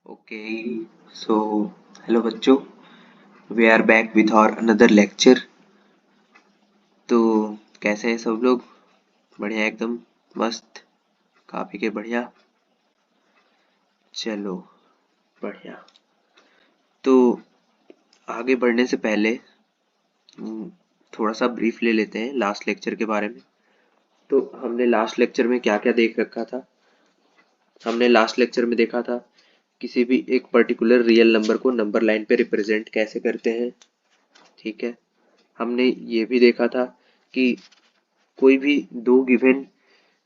Okay, so hello बच्चों, we are back with our another lecture. तो कैसे हैं सब लोग? बढ़िया एकदम मस्त, खा पी के बढ़िया। चलो बढ़िया। तो आगे बढ़ने से पहले हम्म, थोड़ा सा ब्रीफ ले लेते हैं लास्ट लेक्चर के बारे में। तो हमने लास्ट लेक्चर में क्या क्या देख रखा था? हमने लास्ट लेक्चर में देखा था किसी भी एक पर्टिकुलर रियल नंबर को नंबर लाइन पे रिप्रेजेंट कैसे करते हैं। ठीक है, हमने ये भी देखा था कि कोई भी दो गिवन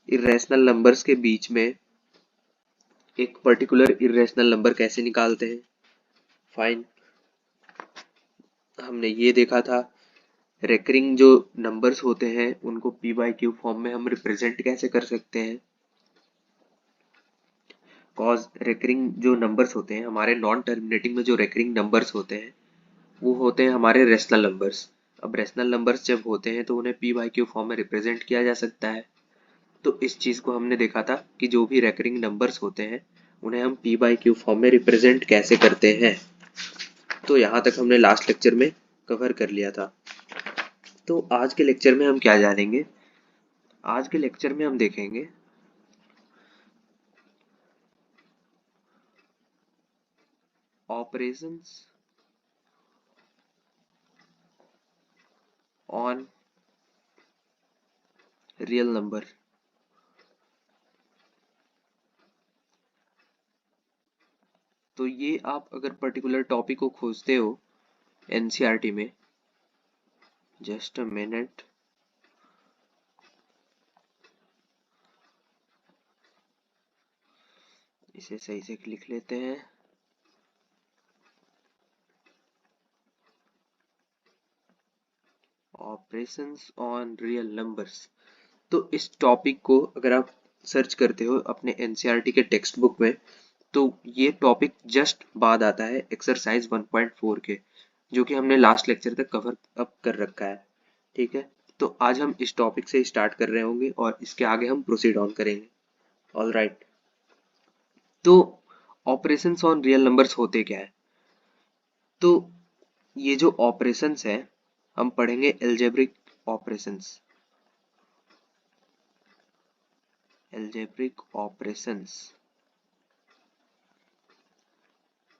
इर्रेशनल नंबर्स के बीच में एक पर्टिकुलर इर्रेशनल नंबर कैसे निकालते हैं। फाइन। हमने ये देखा था रेकरिंग जो नंबर्स होते हैं उनको पी बाई क्यू फॉर्म में हम रिप्रेजेंट कैसे कर सकते हैं। कॉज रेकरिंग जो नंबर्स होते हैं हमारे नॉन टर्मिनेटिंग में, जो रेकरिंग नंबर्स होते हैं वो होते हैं हमारे रेशनल नंबर्स। अब रेशनल नंबर्स जब होते हैं तो उन्हें पी बाई क्यू फॉर्म में रिप्रेजेंट किया जा सकता है। तो इस चीज को हमने देखा था कि जो भी रेकरिंग नंबर्स होते हैं उन्हें हम पी बाई क्यू फॉर्म में रिप्रेजेंट कैसे करते हैं। तो यहाँ तक हमने लास्ट लेक्चर में कवर कर लिया था। तो आज के लेक्चर में हम क्या जानेंगे? आज के लेक्चर में हम देखेंगे ऑपरेशंस ऑन रियल नंबर। तो ये आप अगर पर्टिकुलर टॉपिक को खोजते हो एनसीईआरटी में, जस्ट अ मिनट, इसे सही से लिख लेते हैं। Operations on real numbers. तो इस टॉपिक को अगर आप सर्च करते हो अपने एनसीईआरटी के टेक्स्ट बुक में तो ये टॉपिक जस्ट बाद आता है एक्सरसाइज 1.4 के, जो कि हमने लास्ट लेक्चर तक कवर अप कर रखा है। ठीक है, तो आज हम इस टॉपिक से स्टार्ट कर रहे होंगे और इसके आगे हम प्रोसीड ऑन करेंगे। All right. तो ऑपरेशंस ऑन रियल नंबर्स होते क्या है? तो ये जो ऑपरेशंस है हम पढ़ेंगे एल्जेब्रिक ऑपरेशंस। Algebraic operations.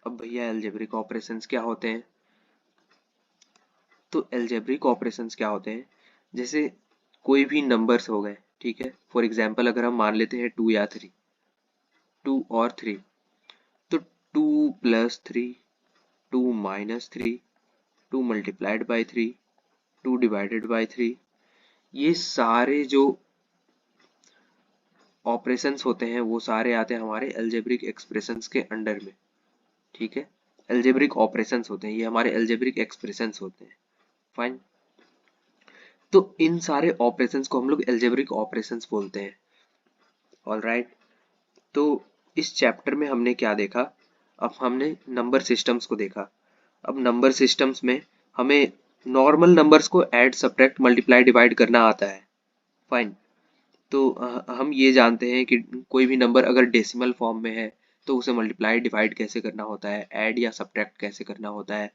अब भैया एल्जेब्रिक ऑपरेशंस क्या होते हैं? तो एल्जेब्रिक ऑपरेशंस क्या होते हैं? जैसे कोई भी नंबर्स हो गए, ठीक है, फॉर एग्जांपल अगर हम मान लेते हैं 2 या 3, 2 और 3, तो 2 plus 3, 2 minus 3, 2 multiplied by 3, 2 divided by 3, ये सारे जो ऑपरेशंस होते हैं वो सारे आते हैं हमारे एल्जेब्रिक एक्सप्रेशंस के अंडर में। ठीक है, एल्जेब्रिक ऑपरेशंस होते हैं, ये हमारे एल्जेब्रिक एक्सप्रेशंस होते हैं। फाइन। तो इन सारे ऑपरेशंस को हम लोग एल्जेब्रिक ऑपरेशंस बोलते हैं। ऑलराइट। तो इस चैप्टर में हमने क्या देखा? अब हमने नंबर सिस्टम्स को देखा। अब नंबर सिस्टम्स में हमें नॉर्मल नंबर्स को ऐड, सब्ट्रैक्ट, मल्टीप्लाई, डिवाइड करना आता है। फाइन। तो हम ये जानते हैं कि कोई भी नंबर अगर डेसिमल फॉर्म में है तो उसे मल्टीप्लाई, डिवाइड कैसे करना होता है, ऐड या सब्ट्रैक्ट कैसे करना होता है।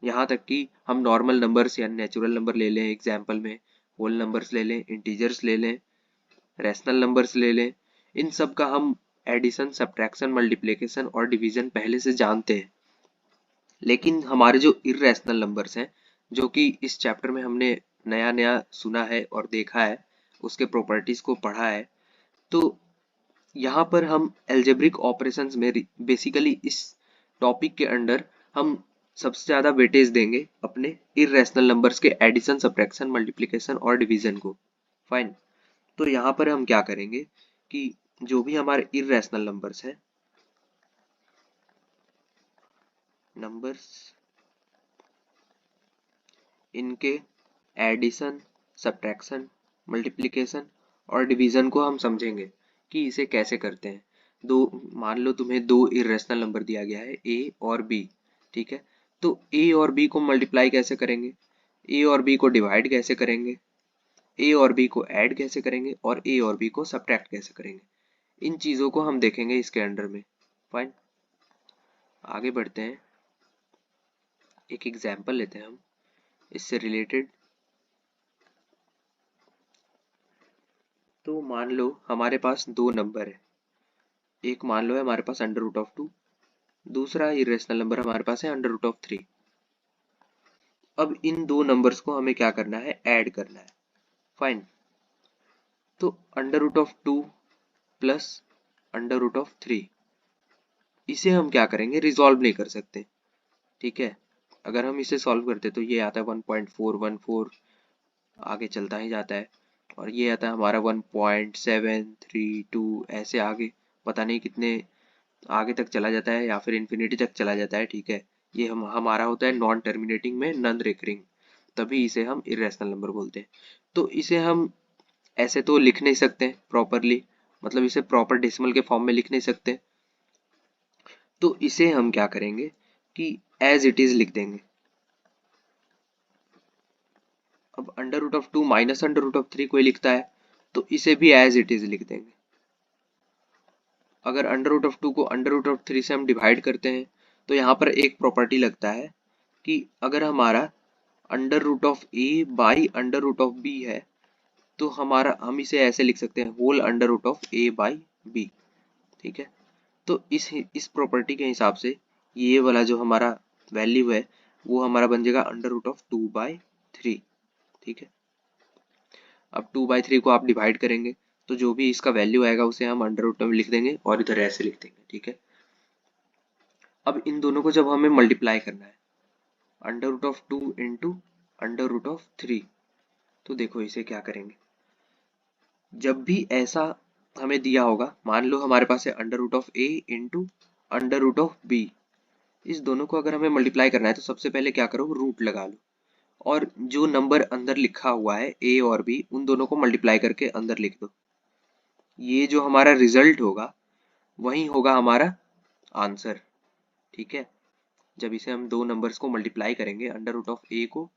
यहाँ तक कि हम नॉर्मल नंबर्स या नेचुरल नंबर ले लें, एग्जाम्पल में होल नंबर्स ले लें, इंटीजर्स ले लें, रैशनल नंबर्स ले लें, इन सब का हम एडिशन, सब्ट्रैक्शन, मल्टीप्लिकेशन और डिवीजन पहले से जानते हैं। लेकिन हमारे जो इर्रेशनल नंबर्स हैं, जो कि इस चैप्टर में हमने नया नया सुना है और देखा है, उसके प्रॉपर्टीज को पढ़ा है, तो यहाँ पर हम एल्जेब्रिक ऑपरेशंस में बेसिकली इस टॉपिक के अंडर हम सबसे ज्यादा वेटेज देंगे अपने इर्रेशनल नंबर्स के एडिशन, सब्ट्रैक्शन, मल्टीप्लिकेशन और डिवीजन को। फाइन। तो यहाँ पर हम क्या करेंगे कि जो भी हमारे इर्रेशनल नंबर्स हैं, नंबर्स, इनके एडिशन, सब्ट्रैक्शन, मल्टीप्लिकेशन और डिवीजन को हम समझेंगे कि इसे कैसे करते हैं। दो, मान लो तुम्हें दो इर्रेशनल नंबर दिया गया है ए और बी। ठीक है, तो ए और बी को मल्टीप्लाई कैसे करेंगे, ए और बी को डिवाइड कैसे करेंगे, ए और बी को ऐड कैसे करेंगे और ए और बी को सब्ट्रैक्ट कैसे करेंगे, इन चीजों को हम देखेंगे इसके अंडर में। फाइन। आगे बढ़ते हैं, एक एग्जाम्पल लेते हैं हम इससे रिलेटेड। तो मान लो हमारे पास दो नंबर है, एक मान लो है हमारे पास अंडर रूट ऑफ 2, दूसरा इरेशनल नंबर हमारे पास है अंडर रूट ऑफ 3। अब इन दो नंबर्स को हमें क्या करना है, ऐड करना है। फाइन। तो under root of 2 plus under root of 3, इसे हम क्या करेंगे, रिजॉल्व नहीं कर सकते। ठीक है, अगर हम इसे सॉल्व करते तो ये आता है 1.414, आगे चलता ही जाता है, और ये आता है हमारा 1.732, ऐसे आगे पता नहीं कितने आगे तक चला जाता है, या फिर इन्फिनिटी तक चला जाता है। ठीक है, ये हमारा होता है नॉन टर्मिनेटिंग में, नॉन रिकरिंग, तभी इसे हम इरेशनल नंबर बोलते हैं। तो इसे हम ऐसे तो लिख नहीं सकते प्रॉपरली, मतलब इसे प्रॉपर डेसिमल के फॉर्म में लिख नहीं सकते, तो इसे हम क्या करेंगे कि एज इट इज लिख देंगे। अब under root of 2 minus under root of 3 कोई लिखता है तो इसे भी एज इट इज लिख देंगे। अगर अंडर रूट ऑफ 2 को अंडर रूट ऑफ 3 से हम डिवाइड करते हैं तो यहाँ पर एक प्रॉपर्टी लगता है कि अगर हमारा under root of a by under root of b है तो हम इसे ऐसे लिख सकते हैं, whole under root of a by b. ठीक है, तो इस प्रॉपर्टी के हिसाब से ये वाला जो हमारा वैल्यू है वो हमारा बन जाएगा अंडर रूट ऑफ 2/3। ठीक है, अब 2/3 को आप डिवाइड करेंगे तो जो भी इसका वैल्यू आएगा उसे हम अंडर रूट में लिख देंगे और इधर ऐसे लिख देंगे। ठीक है, अब इन दोनों को जब हमें मल्टीप्लाई करना है, under root of 2 into under root of 3, तो देखो इसे क्या करेंगे, जब भी ऐसा हमें दिया होगा, मान लो हमारे पास है under root of a into under root of b, इस दोनों को अगर हमें मल्टीप्लाई करना है तो सबसे पहले क्या करो, रूट लगा लो, और जो नंबर अंदर लिखा हुआ है ए और बी उन दोनों को मल्टीप्लाई करके अंदर लिख दो। ये जो हमारा रिजल्ट होगा वही होगा हमारा आंसर। ठीक है, जब इसे हम दो नंबर्स को मल्टीप्लाई करेंगे, अंडर रूट ऑफ ए को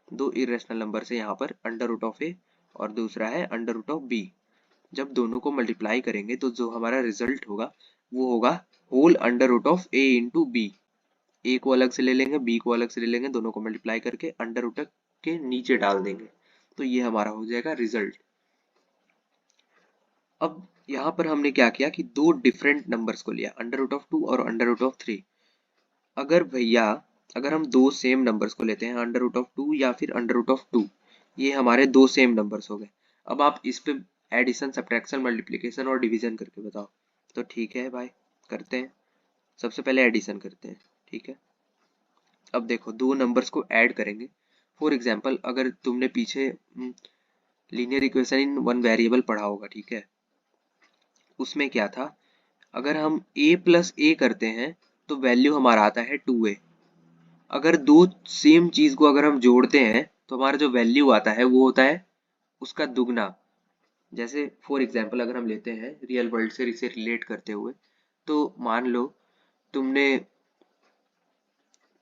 दो इरेशनल नंबर से यहाँ पर अंडर रूट ऑफ ए और दूसरा है अंडर रूट ऑफ बी, जब दोनों को मल्टीप्लाई करेंगे तो जो हमारा रिजल्ट होगा वो होगा whole under root of a into b. A को अलग से ले लेंगे, बी को अलग से ले लेंगे, दोनों को मल्टीप्लाई करके अंडर रूट के नीचे डाल देंगे, तो ये हमारा हो जाएगा रिजल्ट। अब यहाँ पर हमने क्या किया कि दो डिफरेंट नंबर्स को लिया, अंडर रूट ऑफ 2 और अंडर रूट ऑफ 3। अगर भैया अगर हम दो सेम नंबर्स को लेते हैं, अंडर रूट ऑफ 2 या फिर अंडर रूट ऑफ 2, ये हमारे दो सेम नंबर्स हो गए। अब आप इस पे एडिशन, सब्ट्रैक्शन, मल्टीप्लिकेशन और डिवीजन करके बताओ। तो ठीक है भाई, करते हैं। सबसे पहले एडिशन करते हैं। ठीक है, अब देखो दो नंबर्स को ऐड करेंगे। फॉर एग्जाम्पल, अगर तुमने पीछे linear equation in one variable पढ़ा होगा, ठीक है, उसमें क्या था, अगर हम a प्लस ए करते हैं तो वैल्यू हमारा आता है 2a। अगर दो सेम चीज को अगर हम जोड़ते हैं तो हमारा जो वैल्यू आता है वो होता है उसका दुगना। जैसे फॉर एग्जाम्पल अगर हम लेते हैं रियल वर्ल्ड से इसे रिलेट करते हुए, तो मान लो तुमने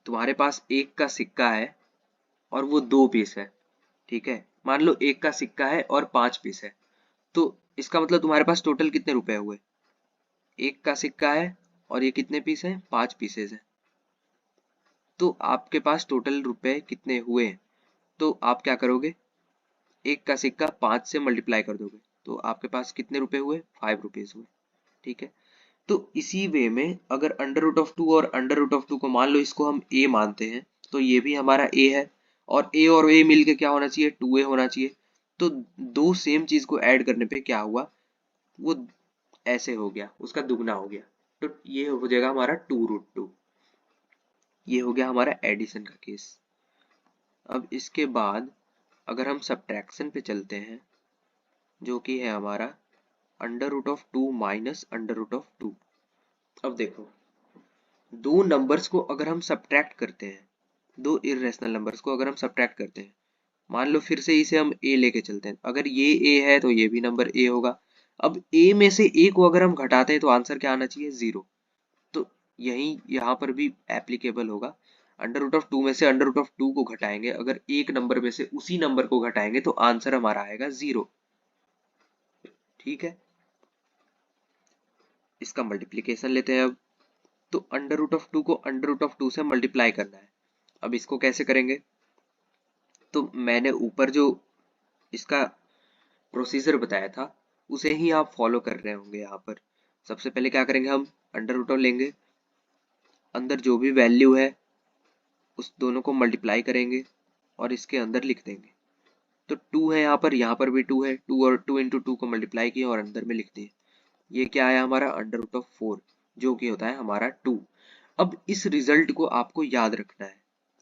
तुम्हारे पास एक का सिक्का है और वो 2 पीस है। ठीक है, मान लो एक का सिक्का है और 5 पीस है, तो इसका मतलब तुम्हारे पास टोटल कितने रुपए हुए, एक का सिक्का है और ये कितने पीस हैं, 5 पीसेज है, तो आपके पास टोटल रुपए कितने हुए। तो आप क्या करोगे, एक का सिक्का 5 से मल्टीप्लाई कर दोगे तो आपके पास कितने रुपए हुए, 5 रुपीज हुए। ठीक है, तो इसी वे में अगर अंडर रूट ऑफ 2 और अंडर रूट ऑफ 2 को मान लो इसको हम a मानते हैं तो ये भी हमारा a है, और a मिलके क्या होना चाहिए, 2a होना चाहिए। तो दो सेम चीज को ऐड करने पे क्या हुआ, वो ऐसे हो गया, उसका दुगना हो गया, तो ये हो जाएगा हमारा 2√2। ये हो गया हमारा एडिशन का केस। अब इसके बाद अगर हम सब्ट्रैक्शन पे चलते हैं, जो कि है हमारा under root of 2 minus under root of 2। अब देखो दो नंबर्स को अगर हम सब्ट्रैक्ट करते हैं, दो इरेशनल नंबर्स को अगर हम सब्ट्रैक्ट करते हैं, मान लो फिर से इसे हम a लेके चलते हैं, अगर ये a है तो ये भी नंबर a होगा। अब a में से a को अगर हम घटाते हैं तो आंसर क्या आना चाहिए, 0। तो यही यहाँ पर भी एप्लीकेबल होगा, अंडर रूट ऑफ 2 में से अंडर रूट ऑफ 2 को घटाएंगे, अगर एक नंबर में से उसी नंबर को घटाएंगे तो आंसर हमारा आएगा 0। ठीक है, इसका मल्टीप्लीकेशन लेते हैं अब। तो अंडर रूट ऑफ 2 को अंडर रूट ऑफ 2 से मल्टीप्लाई करना है। अब इसको कैसे करेंगे, तो मैंने ऊपर जो इसका प्रोसीजर बताया था उसे ही आप फॉलो कर रहे होंगे। यहाँ पर सबसे पहले क्या करेंगे, हम अंडर रूट ऑफ लेंगे, अंदर जो भी वैल्यू है उस दोनों को मल्टीप्लाई करेंगे और इसके अंदर लिख देंगे। तो 2 है यहाँ पर भी 2 है, 2 और 2 इंटू 2 को मल्टीप्लाई किया और अंदर में लिख दिए। ये क्या आया हमारा अंडर रूट ऑफ 4, जो कि होता है हमारा 2। अब इस रिजल्ट को आपको याद रखना है,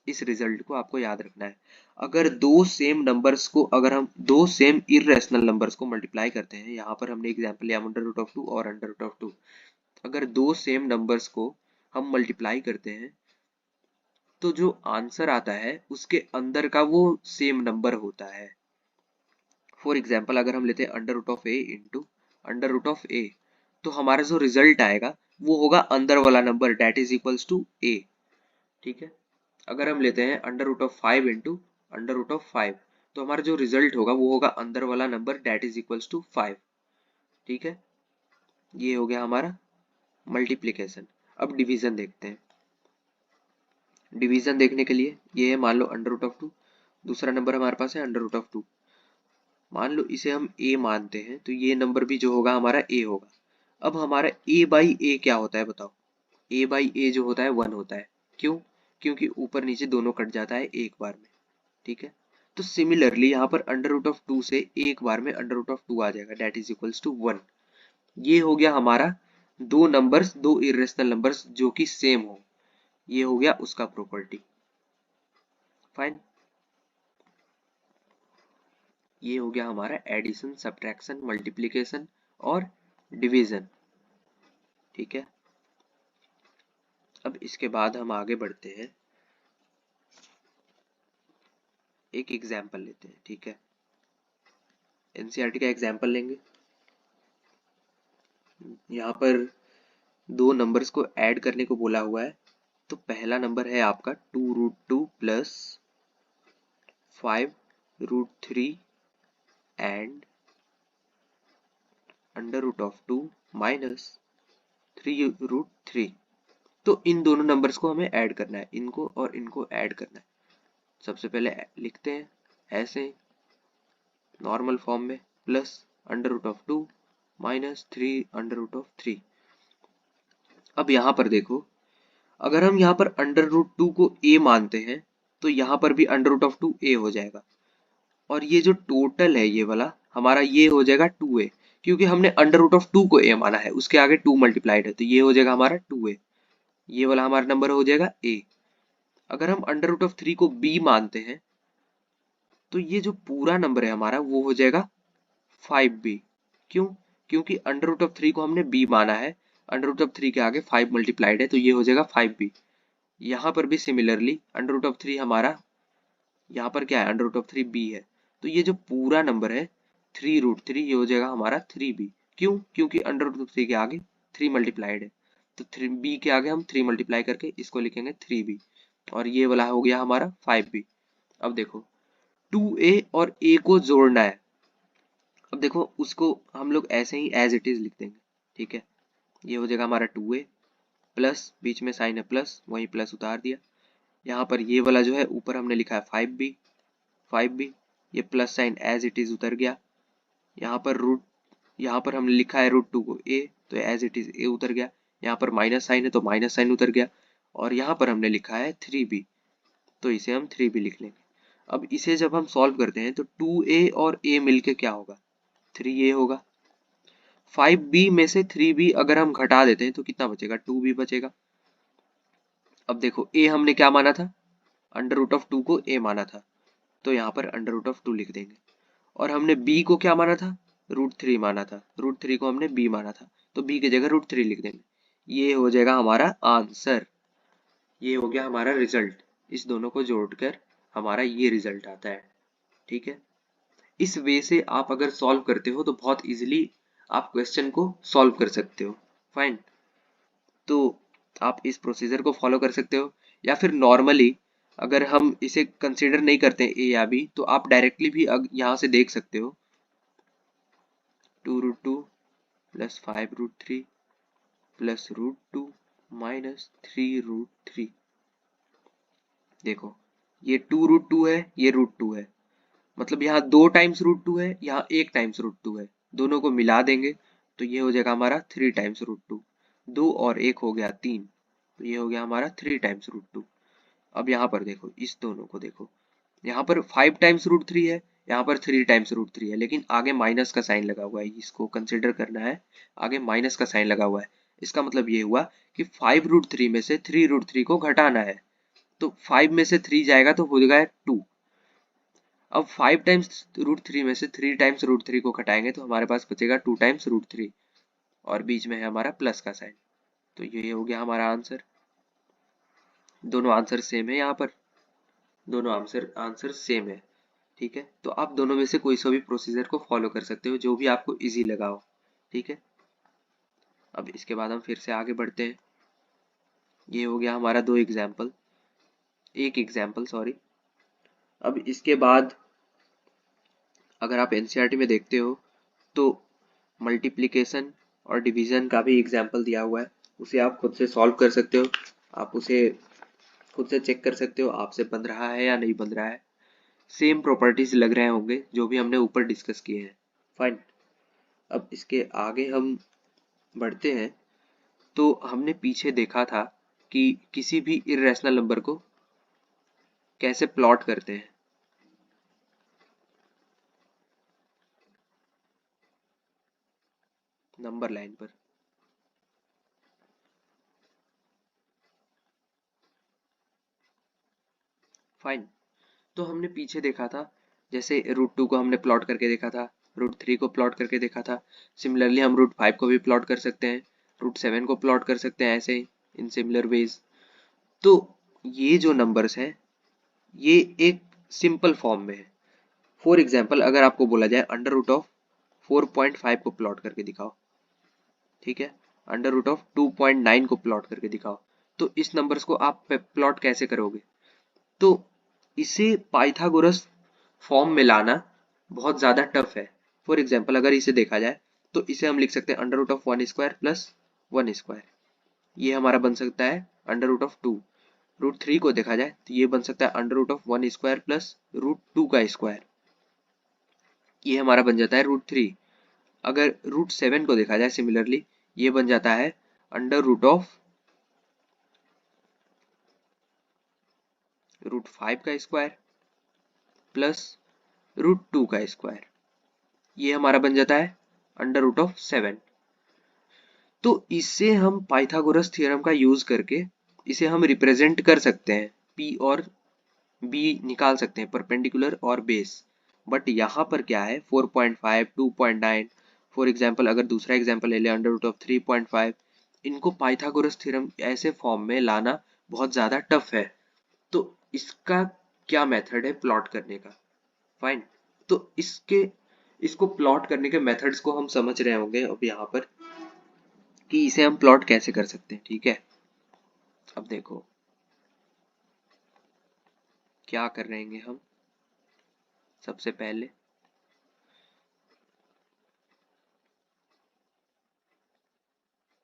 इस रिजल्ट को आपको याद रखना है। अगर दो सेम नंबर्स को, अगर हम दो सेम इरेशनल नंबर्स को मल्टीप्लाई करते हैं, यहाँ पर हमने एग्जांपल लिया अंडर रूट ऑफ 2 और अंडर रूट ऑफ 2, अगर दो सेम नंबर्स को हम मल्टीप्लाई करते हैं तो जो आंसर आता है उसके अंदर का वो सेम नंबर होता है। फॉर एग्जाम्पल अगर हम लेते हैं under root of a into under root of a, तो हमारा जो रिजल्ट आएगा वो होगा अंदर वाला number, that is equals to a. ठीक है, अगर हम लेते हैं under root of 5 into under root of 5, तो हमारा जो रिजल्ट होगा वो होगा अंदर वाला number, that is equals to 5। ठीक है, ये हो गया हमारा मल्टीप्लीकेशन। अब डिवीजन देखते हैं। डिवीजन देखने के लिए ये है, मान लो अंडर रूट ऑफ 2, दूसरा नंबर हमारे पास है अंडर रूट ऑफ 2, मान लो इसे हम a मानते हैं, तो ये नंबर भी जो होगा हमारा a होगा। अब हमारा a बाई a क्या होता है बताओ, a बाई a जो होता है 1 होता है। क्यों, क्योंकि ऊपर नीचे दोनों कट जाता है एक बार में। ठीक है, तो सिमिलरली यहाँ पर अंडर रूट ऑफ 2 से एक बार में अंडर रूट ऑफ 2 आ जाएगा, डेट इज इक्वल्स टू 1। ये हो गया हमारा दो नंबर्स, दो इरेशनल नंबर्स जो कि सेम हो, ये हो गया उसका प्रॉपर्टी। फाइन, ये हो गया हमारा एडिशन, सब्ट्रैक्शन, मल्टीप्लिकेशन और डिवीजन। ठीक है, अब इसके बाद हम आगे बढ़ते हैं, एक एग्जाम्पल लेते हैं। ठीक है, एनसीईआरटी का एग्जाम्पल लेंगे। यहाँ पर दो नंबर्स को ऐड करने को बोला हुआ है। तो पहला नंबर है आपका 2√2 plus 5√3 and under root of 2 minus 3√3। तो इन दोनों नंबर्स को हमें ऐड करना है, इनको और इनको ऐड करना है। सबसे पहले लिखते हैं ऐसे नॉर्मल फॉर्म में, plus under root of 2 minus 3 under root of 3। अब यहाँ पर देखो, अगर हम यहाँ पर अंडर रूट 2 को a मानते हैं तो यहाँ पर भी अंडर रूट ऑफ 2 a हो जाएगा, और ये जो टोटल है ये वाला हमारा ये हो जाएगा 2a, क्योंकि हमने अंडर रूट ऑफ 2 को a माना है, उसके आगे 2 मल्टीप्लाइड है, तो ये हो जाएगा हमारा 2a, ये वाला हमारा नंबर हो जाएगा a। अगर हम अंडर रूट ऑफ 3 को b मानते हैं तो ये जो पूरा नंबर है हमारा वो हो जाएगा 5b। क्यों, क्योंकि अंडर रूट ऑफ 3 को हमने b माना है, अंडर रूट ऑफ 3 के आगे 5 मल्टीप्लाइड है, तो ये हो जाएगा 5b। यहाँ पर भी सिमिलरली अंडर रूट ऑफ 3 हमारा यहाँ पर क्या है, अंडर रूट ऑफ 3 b है, तो ये जो पूरा नंबर है 3√3 ये हो जाएगा हमारा 3b। क्यों, क्योंकि अंडर रूट ऑफ 3 के आगे 3 मल्टीप्लाइड है, तो 3b के आगे हम 3 मल्टीप्लाई करके इसको लिखेंगे 3b, और ये वाला हो गया हमारा 5b। अब देखो 2a और a को जोड़ना है। अब देखो उसको हम लोग ऐसे ही एज इट इज लिख देंगे। ठीक है, ये हो जाएगा हमारा 2a प्लस, बीच में साइन है प्लस, वही प्लस उतार दिया। यहाँ पर ये वाला जो है ऊपर हमने लिखा है 5b, ये plus sign as it is उतर गया। यहाँ पर हमने लिखा है √2 को a, तो एज इट इज a उतर गया। यहाँ पर माइनस साइन है तो माइनस साइन उतर गया, और यहाँ पर हमने लिखा है 3b, तो इसे हम 3b लिख लेंगे। अब इसे जब हम सॉल्व करते हैं तो 2a और a मिलके क्या होगा, 3a होगा। 5b में से 3b अगर हम घटा देते हैं तो कितना बचेगा, 2b बचेगा। अब देखो a हमने क्या माना था, अंडर रूट ऑफ 2 को a माना था, तो यहाँ पर अंडर रूट ऑफ 2 लिख देंगे। और हमने b को क्या माना था, √3 माना था, √3 को हमने b माना था, तो b की जगह √3 लिख देंगे। ये हो जाएगा हमारा आंसर, ये हो गया हमारा रिजल्ट। इस दोनों को जोड़कर हमारा ये रिजल्ट आता है। ठीक है, इस वे से आप अगर सॉल्व करते हो तो बहुत इजीली आप क्वेश्चन को सॉल्व कर सकते हो। फाइन, तो आप इस प्रोसीजर को फॉलो कर सकते हो, या फिर नॉर्मली अगर हम इसे कंसीडर नहीं करते ए या बी तो आप डायरेक्टली भी यहाँ से देख सकते हो 2√2 प्लस 5√3 प्लस √2 -3√3। देखो ये 2√2 है, ये √2 है, मतलब यहाँ 2 टाइम्स √2 है, यहाँ 1 टाइम्स √2 है, दोनों को मिला देंगे तो ये हो जाएगा हमारा 3 टाइम्स √2। 2 और 1 हो गया 3, तो ये हो गया हमारा 3 टाइम्स √2। अब यहाँ पर देखो, इस दोनों को देखो, यहाँ पर 5 टाइम्स √3 है, यहाँ पर 3 टाइम्स √3 है, लेकिन आगे माइनस का साइन लगा हुआ है, इसको कंसिडर करना है। आगे माइनस का साइन लगा हुआ है, इसका मतलब ये हुआ कि 5√3 में से 3√3 को घटाना है, तो 5 में से 3 जाएगा तो हो जाएगा 2। अब 5 टाइम्स √3 में से 3 टाइम्स √3 को घटाएंगे तो हमारे पास बचेगा 2 टाइम्स √3, और बीच में है हमारा प्लस का साइन, तो ये हो गया हमारा आंसर। दोनों आंसर सेम है, यहाँ पर दोनों आंसर सेम है। ठीक है, तो आप दोनों में से कोई सा भी प्रोसीजर को फॉलो कर सकते हो, जो भी आपको इजी लगा हो। ठीक है, अब इसके बाद हम फिर से आगे बढ़ते हैं। ये हो गया हमारा एक एग्जाम्पल सॉरी। अब इसके बाद अगर आप एनसीईआरटी में देखते हो तो मल्टीप्लिकेशन और डिवीजन का भी एग्जाम्पल दिया हुआ है, उसे आप खुद से सॉल्व कर सकते हो, आप उसे खुद से चेक कर सकते हो आपसे बन रहा है या नहीं बन रहा है। सेम प्रॉपर्टीज लग रहे होंगे जो भी हमने ऊपर डिस्कस किए हैं। फाइन, अब इसके आगे हम बढ़ते हैं। तो हमने पीछे देखा था कि किसी भी इर्रेशनल नंबर को कैसे प्लॉट करते हैं। नंबर लाइन पर। फाइन, तो हमने पीछे देखा था, जैसे √2 को हमने प्लॉट करके देखा था, √3 को प्लॉट करके देखा था। सिमिलरली हम √5 को भी प्लॉट कर सकते हैं, √7 को प्लॉट कर सकते हैं, ऐसे इन सिमिलर वेज। तो ये जो नंबर्स हैं ये एक सिंपल फॉर्म में है। फॉर एग्जाम्पल अगर आपको बोला जाए √4.5 को प्लॉट करके दिखाओ, ठीक है, √2.9 को प्लॉट करके दिखाओ, तो इस नंबर्स को आप प्लॉट कैसे करोगे? तो इसे पाइथागोरस फॉर्म में लाना बहुत ज्यादा टफ है। फॉर एग्जाम्पल अगर इसे देखा जाए तो इसे हम लिख सकते हैं √1² प्लस 1²। ये हमारा बन सकता है √2। √3 को देखा जाए तो ये बन सकता है √1² प्लस √2²। ये हमारा बन जाता है √3। अगर √7 को देखा जाए सिमिलरली, ये बन जाता है √5² प्लस √2²। ये हमारा बन जाता है √7। तो इससे हम पाइथागोरस थ्योरम का यूज करके इसे हम रिप्रेजेंट कर सकते हैं, P और B निकाल सकते हैं, परपेंडिकुलर और बेस। बट यहाँ पर क्या है, 4.5, 2.9, फॉर एग्जाम्पल अगर दूसरा एग्जाम्पल ले लें √3.5, इनको पाइथागोरस थ्योरम ऐसे फॉर्म में लाना बहुत ज्यादा टफ है। तो इसका क्या मेथड है प्लॉट करने का? फाइन, तो इसको प्लॉट करने के मेथड्स को हम समझ रहे होंगे अब यहाँ पर कि इसे हम प्लॉट कैसे कर सकते हैं। ठीक है, अब देखो क्या कर रहे हैं हम। सबसे पहले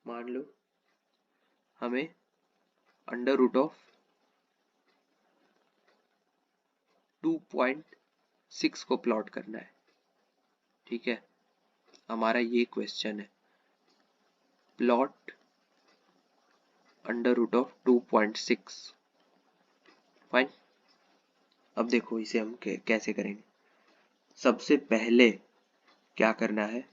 मान लो हमें √2.6 को प्लॉट करना है। ठीक है, हमारा ये क्वेश्चन है, प्लॉट √2.6। फाइन, अब देखो इसे हम कैसे करेंगे। सबसे पहले क्या करना है,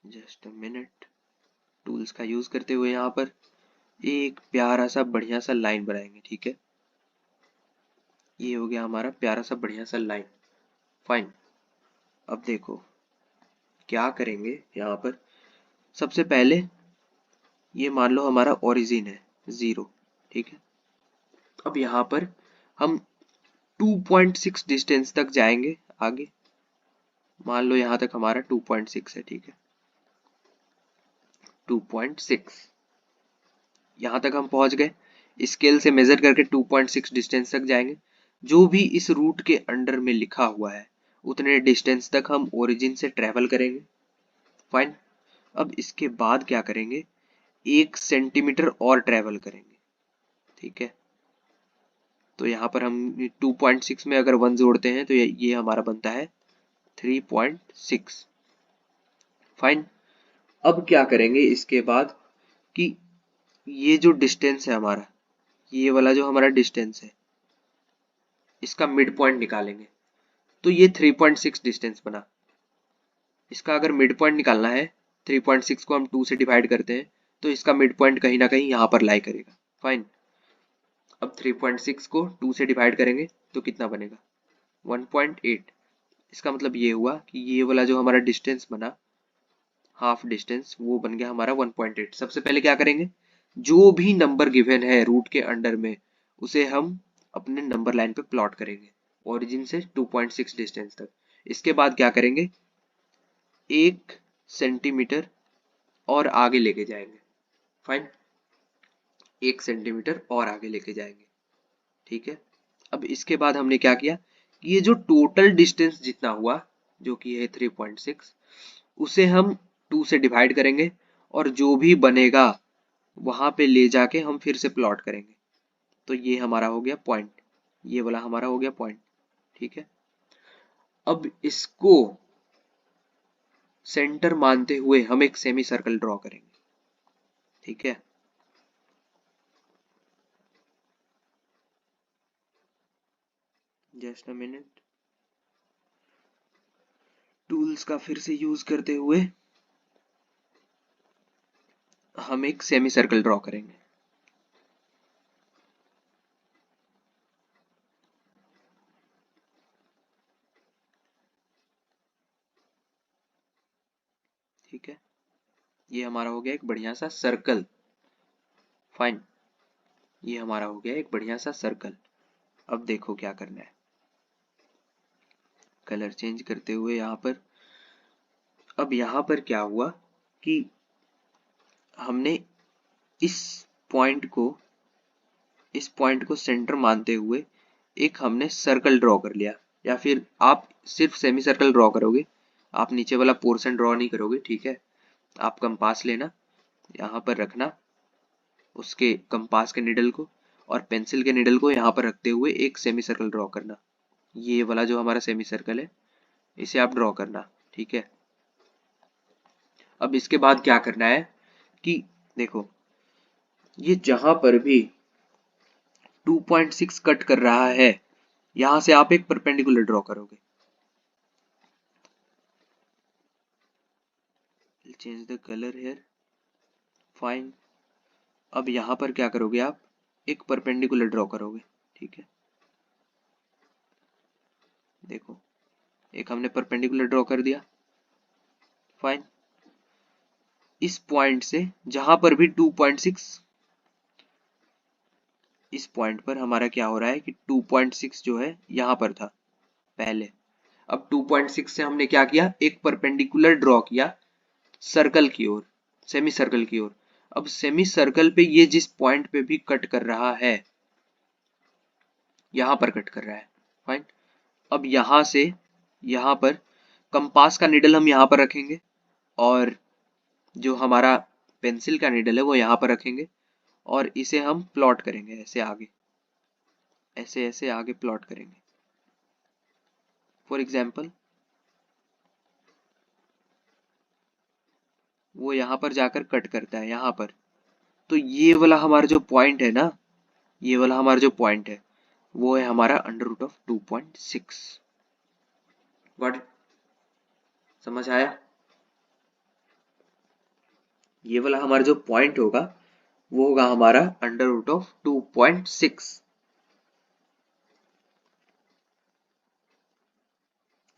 जस्ट अ मिनट, टूल्स का यूज करते हुए यहाँ पर एक प्यारा सा बढ़िया सा लाइन बनाएंगे। ठीक है, ये हो गया हमारा प्यारा सा बढ़िया सा लाइन। फाइन, अब देखो क्या करेंगे यहाँ पर। सबसे पहले ये मान लो हमारा ओरिजिन है 0। ठीक है, अब यहाँ पर हम 2.6 डिस्टेंस तक जाएंगे आगे। मान लो यहाँ तक हमारा 2.6 है। ठीक है, 2.6 यहाँ तक हम पहुंच गए। स्केल से मेजर करके 2.6 डिस्टेंस तक जाएंगे। जो भी इस रूट के अंडर में लिखा हुआ है उतने डिस्टेंस तक हम ओरिजिन से ट्रेवल करेंगे। फाइन। अब इसके बाद क्या करेंगे, 1 सेंटीमीटर और ट्रेवल करेंगे। ठीक है, तो यहाँ पर हम 2.6 में अगर 1 जोड़ते हैं तो ये हमारा बनता है 3.6। फाइन। अब क्या करेंगे इसके बाद कि ये जो डिस्टेंस है हमारा, ये वाला जो हमारा डिस्टेंस है, इसका मिड पॉइंट निकालेंगे। तो ये 3.6 डिस्टेंस बना। इसका अगर मिड पॉइंट निकालना है, 3.6 को हम 2 से डिवाइड करते हैं तो इसका मिड पॉइंट कहीं ना कहीं यहाँ पर लाई करेगा। फाइन। अब 3.6 को 2 से डिवाइड करेंगे तो कितना बनेगा, 1.8। इसका मतलब ये हुआ कि ये वाला जो हमारा डिस्टेंस बना, हाफ डिस्टेंस, वो बन गया हमारा 1.8। सबसे पहले क्या करेंगे, जो भी नंबर गिवन है रूट के अंडर में उसे हम अपने नंबर लाइन पे प्लॉट करेंगे ओरिजिन से 2.6 डिस्टेंस तक। इसके बाद क्या करेंगे, 1 सेंटीमीटर और आगे लेके जाएंगे। फाइन, 1 सेंटीमीटर और आगे लेके जाएंगे। ठीक है। अब इसके बाद हमने क्या किया, ये जो टोटल डिस्टेंस जितना हुआ जो कि है 3.6, उसे हम 2 से डिवाइड करेंगे और जो भी बनेगा वहां पे ले जाके हम फिर से प्लॉट करेंगे। तो ये हमारा हो गया पॉइंट, ये वाला हमारा हो गया पॉइंट। ठीक है। अब इसको सेंटर मानते हुए हम एक सेमी सर्कल ड्रॉ करेंगे। ठीक है। जस्ट अ मिनट, टूल्स का फिर से यूज करते हुए हम एक सेमी सर्कल ड्रॉ करेंगे। ठीक है, ये हमारा हो गया एक बढ़िया सा सर्कल। फाइन, ये हमारा हो गया एक बढ़िया सा सर्कल। अब देखो क्या करना है, कलर चेंज करते हुए यहाँ पर। अब यहाँ पर क्या हुआ कि हमने इस पॉइंट को सेंटर मानते हुए एक हमने सर्कल ड्रॉ कर लिया। या फिर आप सिर्फ सेमी सर्कल ड्रॉ करोगे, आप नीचे वाला पोर्शन ड्रॉ नहीं करोगे। ठीक है, आप कंपास लेना, यहाँ पर रखना उसके कंपास के निडल को, और पेंसिल के निडल को यहाँ पर रखते हुए एक सेमी सर्कल ड्रॉ करना। ये वाला जो हमारा सेमी सर्कल है इसे आप ड्रॉ करना। ठीक है। अब इसके बाद क्या करना है कि देखो, ये जहां पर भी 2.6 कट कर रहा है, यहां से आप एक परपेंडिकुलर ड्रॉ करोगे। Change the colour here. Fine. अब यहां पर क्या करोगे, आप एक परपेंडिकुलर ड्रॉ करोगे। ठीक है, देखो एक हमने परपेंडिकुलर ड्रॉ कर दिया। फाइन। इस पॉइंट से जहां पर भी 2.6, इस पॉइंट पर हमारा क्या हो रहा है कि 2.6 जो है यहां पर था पहले। अब 2.6 से हमने क्या किया, एक परपेंडिकुलर ड्रॉ किया सर्कल की ओर, सेमी सर्कल की ओर। अब सेमी सर्कल पे ये जिस पॉइंट पे भी कट कर रहा है, यहां पर कट कर रहा है। फाइन। अब यहां से यहां पर कंपास का निडल हम यहां पर रखेंगे, और जो हमारा पेंसिल का निडल है वो यहां पर रखेंगे, और इसे हम प्लॉट करेंगे ऐसे आगे, ऐसे ऐसे आगे प्लॉट करेंगे। फॉर एग्जाम्पल वो यहां पर जाकर कट करता है यहां पर, तो ये वाला हमारा जो पॉइंट है ना, ये वाला हमारा जो पॉइंट है वो है हमारा under root of 2.6। Got it? समझ आया? ये वाला हमारा जो पॉइंट होगा वो होगा हमारा अंडर रूट ऑफ 2.6।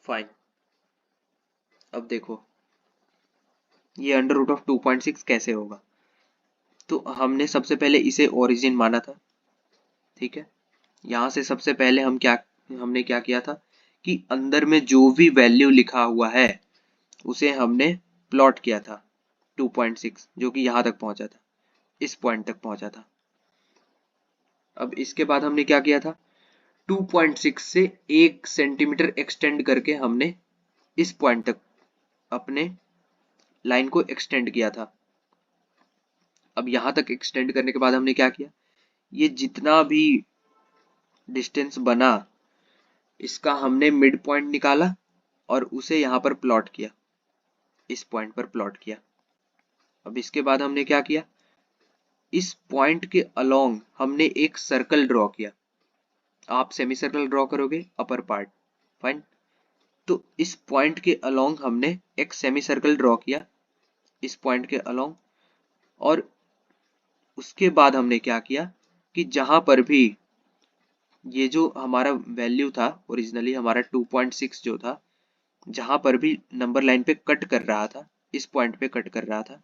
फाइन। अब देखो ये अंडर रूट ऑफ 2.6 कैसे होगा, तो हमने सबसे पहले इसे ओरिजिन माना था। ठीक है, यहां से सबसे पहले हमने क्या किया था कि अंदर में जो भी वैल्यू लिखा हुआ है उसे हमने प्लॉट किया था 2.6, जो कि यहां तक पहुंचा था, इस पॉइंट तक पहुंचा था। अब इसके बाद हमने क्या किया था, 2.6 से 1 सेंटीमीटर एक्सटेंड करके हमने इस पॉइंट तक अपने लाइन को एक्सटेंड किया था। अब यहां तक एक्सटेंड करने के बाद हमने क्या किया, ये जितना भी डिस्टेंस बना इसका हमने मिड पॉइंट निकाला और उसे यहां पर प्लॉट किया, इस पॉइंट पर प्लॉट किया। अब इसके बाद हमने क्या किया, इस पॉइंट के अलोंग हमने एक सर्कल ड्रॉ किया। आप सेमी सर्कल ड्रॉ करोगे अपर पार्ट, फाइन। तो इस पॉइंट के अलोंग हमने एक सेमी सर्कल ड्रॉ किया, इस पॉइंट के अलोंग। और उसके बाद हमने क्या किया कि जहां पर भी ये जो हमारा वैल्यू था ओरिजिनली हमारा 2.6 जो था, जहां पर भी नंबर लाइन पे कट कर रहा था, इस पॉइंट पे कट कर रहा था,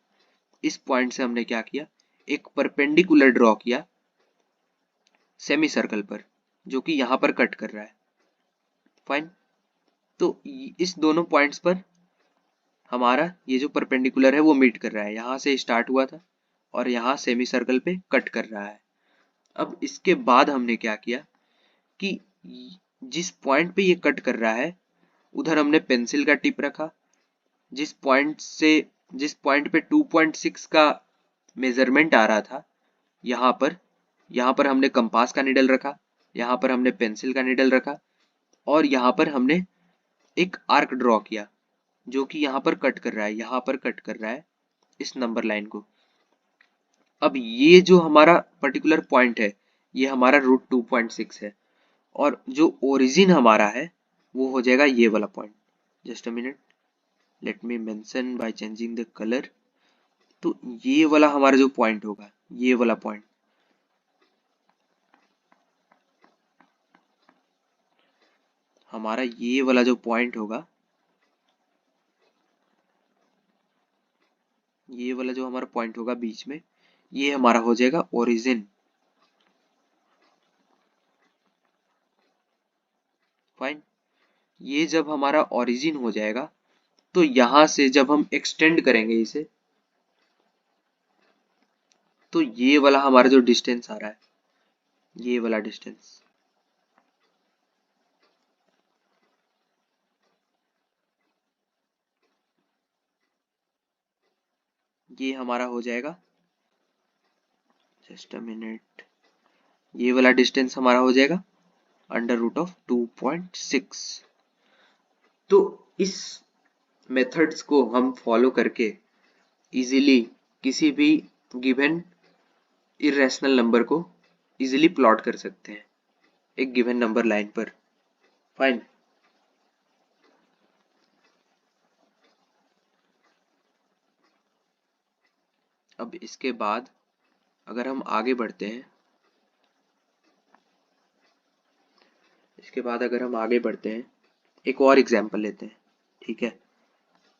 इस पॉइंट से हमने क्या किया, एक परपेंडिकुलर ड्रॉ किया सेमी सर्कल पर, जो कि यहां पर कट कर रहा है, फाइन। तो इस दोनों पॉइंट्स पर हमारा ये जो परपेंडिकुलर है वो मीट कर रहा है, यहां से स्टार्ट हुआ था और यहाँ सेमी सर्कल पे कट कर रहा है। अब इसके बाद हमने क्या किया कि जिस पॉइंट पे ये कट कर रहा है उधर हमने पेंसिल का टिप रखा, जिस पॉइंट पे 2.6 का मेजरमेंट आ रहा था, यहाँ पर हमने कंपास का निडल रखा, यहाँ पर हमने पेंसिल का निडल रखा और यहाँ पर हमने एक आर्क ड्रॉ किया जो कि यहाँ पर कट कर रहा है, यहाँ पर कट कर रहा है इस नंबर लाइन को। अब ये जो हमारा पर्टिकुलर पॉइंट है ये हमारा रूट 2.6 है और जो ओरिजिन हमारा है वो हो जाएगा ये वाला point. Just a minute, let me mention by changing the colour. तो ये वाला हमारा जो पॉइंट होगा, ये वाला पॉइंट, हमारा ये वाला जो पॉइंट होगा, ये वाला जो हमारा पॉइंट होगा बीच में, ये हमारा हो जाएगा ओरिजिन, फाइन। ये जब हमारा ओरिजिन हो जाएगा तो यहां से जब हम एक्सटेंड करेंगे इसे, तो ये वाला हमारा जो डिस्टेंस आ रहा है, ये वाला डिस्टेंस, ये हमारा हो जाएगा, जस्ट अ मिनट, ये वाला डिस्टेंस हमारा हो जाएगा अंडर रूट ऑफ 2.6। तो इस मेथड्स को हम फॉलो करके इजीली किसी भी गिवन इरेशनल नंबर को इजीली प्लॉट कर सकते हैं एक गिवन नंबर लाइन पर, फाइन। अब इसके बाद अगर हम आगे बढ़ते हैं, एक और एग्जांपल लेते हैं, ठीक है।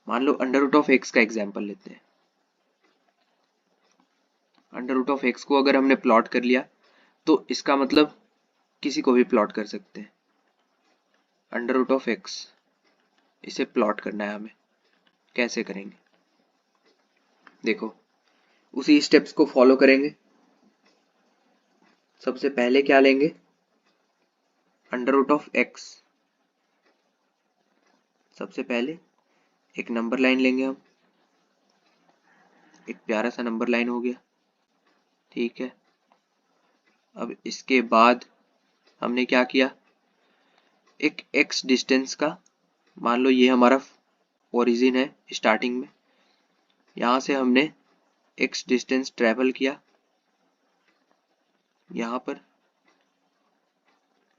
मान लो अंडर रूट ऑफ एक्स का एग्जांपल लेते हैं। अंडर रूट ऑफ एक्स को अगर हमने प्लॉट कर लिया तो इसका मतलब किसी को भी प्लॉट कर सकते हैं। अंडर रूट ऑफ एक्स, इसे प्लॉट करना है हमें, कैसे करेंगे देखो, उसी स्टेप्स को फॉलो करेंगे। सबसे पहले क्या लेंगे, अंडर रूट ऑफ एक्स, सबसे पहले एक नंबर लाइन लेंगे हम, एक प्यारा सा नंबर लाइन हो गया, ठीक है। अब इसके बाद हमने क्या किया, एक x डिस्टेंस का, मान लो ये हमारा ओरिजिन है स्टार्टिंग में, यहाँ से हमने x डिस्टेंस ट्रेवल किया, यहाँ पर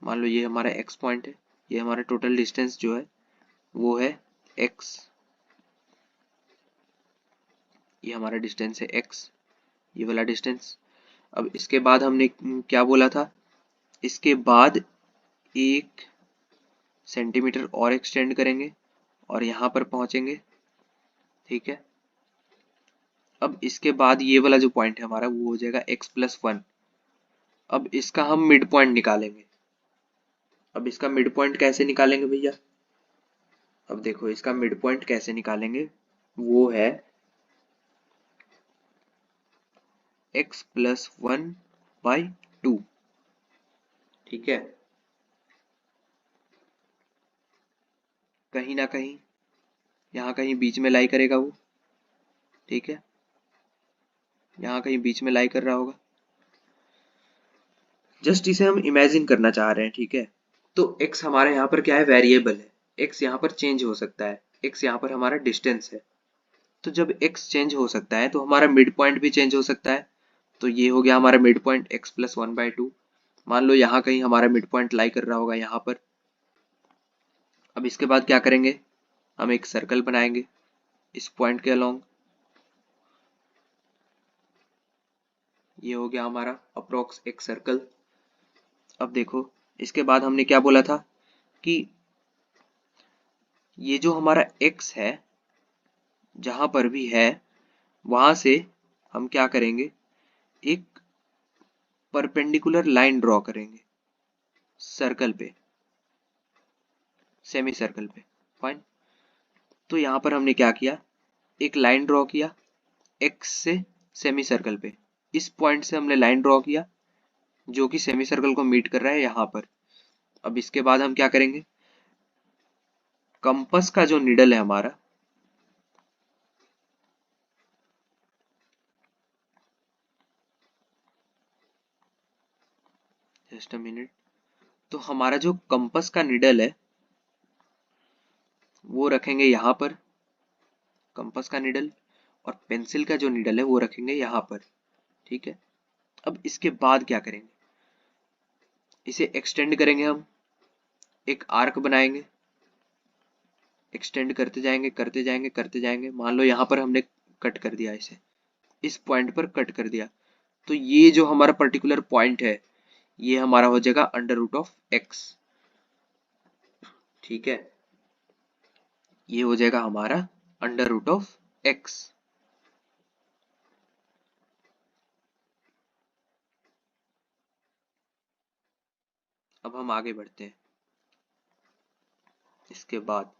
मान लो ये हमारा x पॉइंट है, ये हमारा टोटल डिस्टेंस जो है वो है x, ये हमारा डिस्टेंस है x, ये वाला डिस्टेंस। अब इसके बाद हमने क्या बोला था, इसके बाद 1 सेंटीमीटर और एक्सटेंड करेंगे और यहाँ पर पहुंचेंगे, ठीक है। अब इसके बाद ये वाला जो पॉइंट है हमारा वो हो जाएगा x+1। अब इसका हम मिड पॉइंट निकालेंगे। अब इसका मिड पॉइंट कैसे निकालेंगे भैया, अब देखो इसका मिड पॉइंट कैसे निकालेंगे, वो है x+1/2, ठीक है। कहीं ना कहीं यहाँ कहीं बीच में लाई करेगा वो, ठीक है, यहाँ कहीं बीच में लाई कर रहा होगा। जस्ट इसे हम इमेजिन करना चाह रहे हैं, ठीक है। तो x हमारे यहाँ पर क्या है, वेरिएबल है, x यहाँ पर चेंज हो सकता है, x यहाँ पर हमारा डिस्टेंस है। तो जब x चेंज हो सकता है तो हमारा मिड पॉइंट भी चेंज हो सकता है। तो ये हो गया हमारा मिड पॉइंट x+1/2। मान लो यहाँ कहीं हमारा मिड पॉइंट लाई कर रहा होगा यहाँ पर। अब इसके बाद क्या करेंगे, हम एक सर्कल बनाएंगे इस पॉइंट के अलोंग। ये हो गया हमारा अप्रोक्स एक सर्कल। अब देखो इसके बाद हमने क्या बोला था कि ये जो हमारा x है जहां पर भी है वहां से हम क्या करेंगे, एक परपेंडिकुलर लाइन ड्रॉ करेंगे सर्कल पे, सेमी सर्कल पे। फाइन। तो यहां पर हमने क्या किया, एक लाइन ड्रॉ किया x से सेमी सर्कल पे। इस पॉइंट से हमने लाइन ड्रॉ किया जो कि सेमी सर्कल को मीट कर रहा है यहाँ पर। अब इसके बाद हम क्या करेंगे, कंपास का जो निडल है हमारा, जस्ट अ मिनट, तो हमारा जो कंपास का निडल है वो रखेंगे यहाँ पर, कंपास का निडल, और पेंसिल का जो निडल है वो रखेंगे यहाँ पर, ठीक है। अब इसके बाद क्या करेंगे, इसे एक्सटेंड करेंगे, हम एक आर्क बनाएंगे, एक्सटेंड करते जाएंगे करते जाएंगे करते जाएंगे। मान लो यहाँ पर हमने कट कर दिया, इसे इस पॉइंट पर कट कर दिया, तो ये जो हमारा पर्टिकुलर पॉइंट है ये हमारा हो जाएगा √x, ठीक है। ये हो जाएगा हमारा √x। अब हम आगे बढ़ते हैं। इसके बाद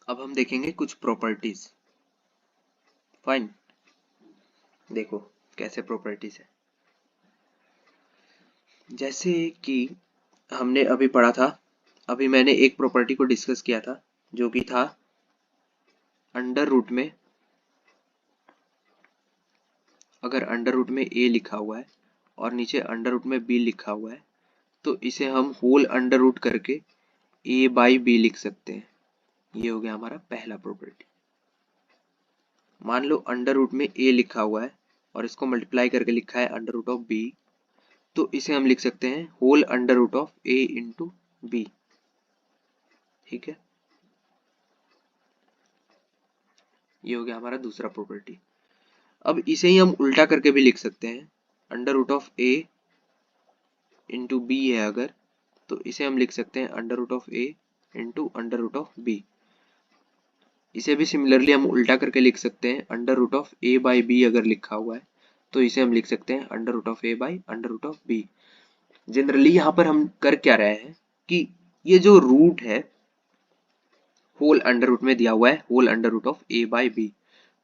अब हम देखेंगे कुछ प्रॉपर्टीज। फाइन, देखो कैसे प्रॉपर्टीज है। जैसे कि हमने अभी पढ़ा था, अभी मैंने एक प्रॉपर्टी को डिस्कस किया था जो कि था अंडर रूट में, अगर अंडर रूट में a लिखा हुआ है और नीचे अंडर रूट में b लिखा हुआ है तो इसे हम होल अंडर रूट करके a/b लिख सकते हैं। ये हो गया हमारा पहला प्रॉपर्टी। मान लो अंडर रूट में a लिखा हुआ है और इसको मल्टीप्लाई करके लिखा है √b, तो इसे हम लिख सकते हैं whole under root of a into b, ठीक है। ये हो गया हमारा दूसरा प्रॉपर्टी। अब इसे ही हम उल्टा करके भी लिख सकते हैं, under root of a into b है अगर, तो इसे हम लिख सकते हैं under root of a into under root of b। इसे भी सिमिलरली हम उल्टा करके लिख सकते हैं, अंडर रूट ऑफ a/b अगर लिखा हुआ है तो इसे हम लिख सकते हैं under root of a/√b। Generally यहाँ पर हम कर क्या रहे हैं कि ये जो रूट है होल अंडर रूट में दिया हुआ है, whole under root of a/b,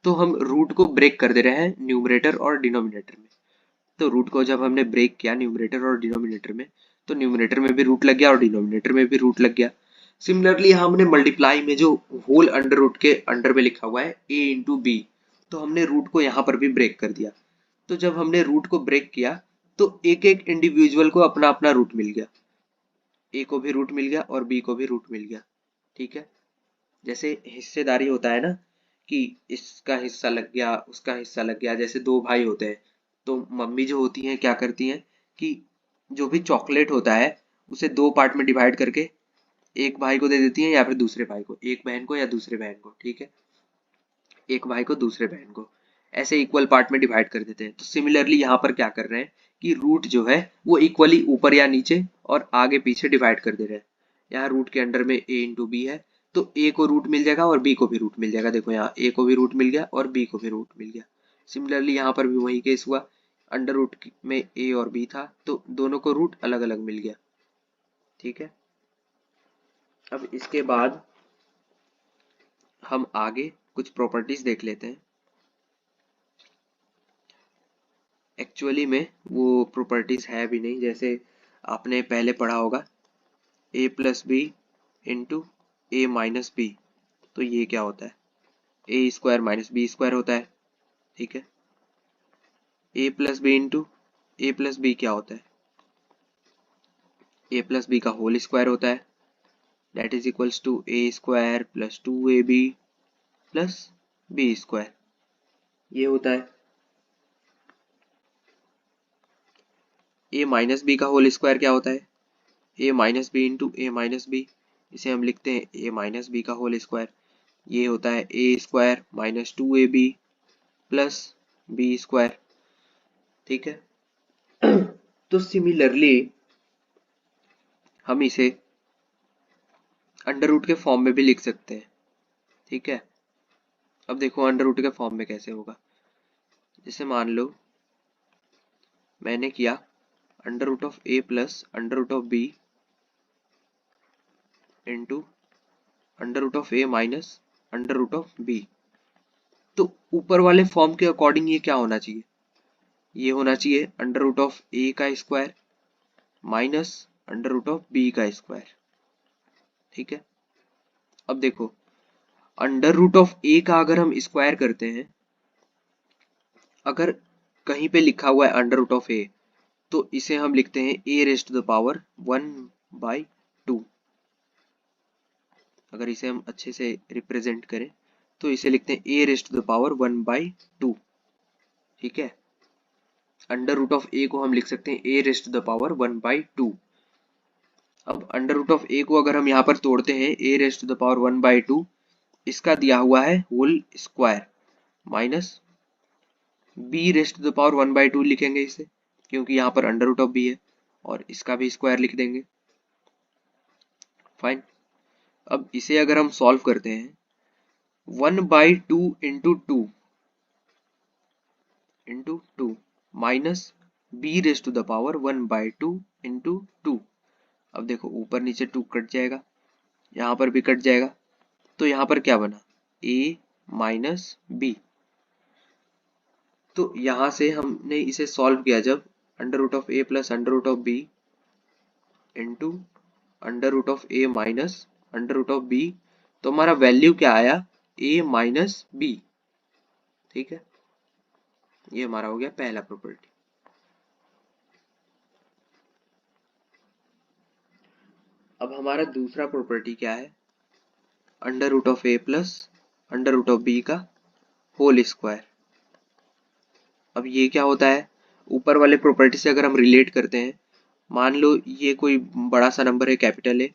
तो हम रूट को ब्रेक कर दे रहे हैं न्यूमरेटर और डिनोमिनेटर में। तो रूट को जब हमने ब्रेक किया न्यूमरेटर और डिनोमिनेटर में, तो न्यूमरेटर में भी रूट लग गया और डिनोमिनेटर में भी रूट लग गया। सिमिलरली हमने मल्टीप्लाई में जो होल अंडर रूट के अंडर में लिखा हुआ है a इंटू बी, तो हमने रूट को यहाँ पर भी ब्रेक कर दिया। तो जब हमने रूट को ब्रेक किया तो एक एक इंडिविजुअल को अपना अपना रूट मिल गया, a को भी रूट मिल गया और b को भी रूट मिल गया, ठीक है। जैसे हिस्सेदारी होता है ना कि इसका हिस्सा लग गया उसका हिस्सा लग गया, जैसे दो भाई होते हैं तो मम्मी जो होती हैं क्या करती हैं कि जो भी चॉकलेट होता है उसे दो पार्ट में डिवाइड करके एक भाई को दे देती हैं या फिर दूसरे भाई को, एक बहन को या दूसरे बहन को, ठीक है, एक भाई को दूसरे बहन को, ऐसे इक्वल पार्ट में डिवाइड कर देते हैं। तो सिमिलरली यहाँ पर क्या कर रहे हैं कि रूट जो है वो इक्वली ऊपर या नीचे और आगे पीछे डिवाइड कर दे रहे हैं। यहाँ रूट के अंडर में a इंटू बी है तो a को रूट मिल जाएगा और b को भी रूट मिल जाएगा। देखो यहाँ a को भी रूट मिल गया और b को भी रूट मिल गया। सिमिलरली यहाँ पर भी वही केस हुआ, अंडर रूट में a और b था तो दोनों को रूट अलग अलग मिल गया, ठीक है। अब इसके बाद हम आगे कुछ प्रॉपर्टीज देख लेते हैं। एक्चुअली में वो प्रॉपर्टीज है भी नहीं। जैसे आपने पहले पढ़ा होगा a plus b into a minus b, तो ये क्या होता है, a square minus b square होता है। ठीक है, a plus b into a plus b क्या होता है, ए प्लस बी का होल स्क्वायर होता है, that is equals to a square plus 2ab plus b square, ये होता है। ए माइनस बी का होल स्क्वायर क्या होता है, a minus b into a minus b, इसे हम लिखते हैं ए माइनस बी का होल स्क्वायर, ये होता है a square minus 2ab plus b square. ठीक है, तो सिमिलरली हम इसे अंडर रूट के फॉर्म में भी लिख सकते हैं। ठीक है, अब देखो अंडर रूट के फॉर्म में कैसे होगा। जैसे मान लो मैंने किया under root of a plus under root of b into under root of a minus under root of b, तो ऊपर वाले फॉर्म के अकॉर्डिंग ये क्या होना चाहिए, ये होना चाहिए अंडर रूट ऑफ ए का square minus under root of b का स्क्वायर। ठीक है, अब देखो अंडर रूट ऑफ ए का अगर हम स्क्वायर करते हैं, अगर कहीं पे लिखा हुआ है अंडर रूट ऑफ ए, तो इसे हम लिखते हैं a raised to the power 1/2। अगर इसे हम अच्छे से रिप्रेजेंट करें तो इसे लिखते हैं a raised to the power 1/2। ठीक है, अंडर रूट ऑफ ए को हम लिख सकते हैं a raised to the power 1/2। अब अंडर रूट ऑफ ए को अगर हम यहाँ पर तोड़ते हैं a raised to the power 1/2, इसका दिया हुआ है whole square minus b raised to the power 1/2 लिखेंगे इसे, क्योंकि यहाँ पर अंडर रूट ऑफ बी है, और इसका भी स्क्वायर लिख देंगे। फाइन, अब इसे अगर हम सॉल्व करते हैं 1/2 into two minus b raised to the power 1/2 into two. अब देखो ऊपर नीचे 2 कट जाएगा, यहाँ पर भी कट जाएगा, तो यहाँ पर क्या बना a माइनस बी। तो यहाँ से हमने इसे सॉल्व किया जब under root of a plus under root of b into under root of a minus under root of b, तो हमारा वैल्यू क्या आया a माइनस बी। ठीक है, ये हमारा हो गया पहला प्रॉपर्टी। अब हमारा दूसरा प्रॉपर्टी क्या है, under root of a plus under root of b का होल स्क्वायर। अब ये क्या होता है, ऊपर वाले प्रॉपर्टी से अगर हम रिलेट करते हैं, मान लो ये कोई बड़ा सा नंबर है कैपिटल ए,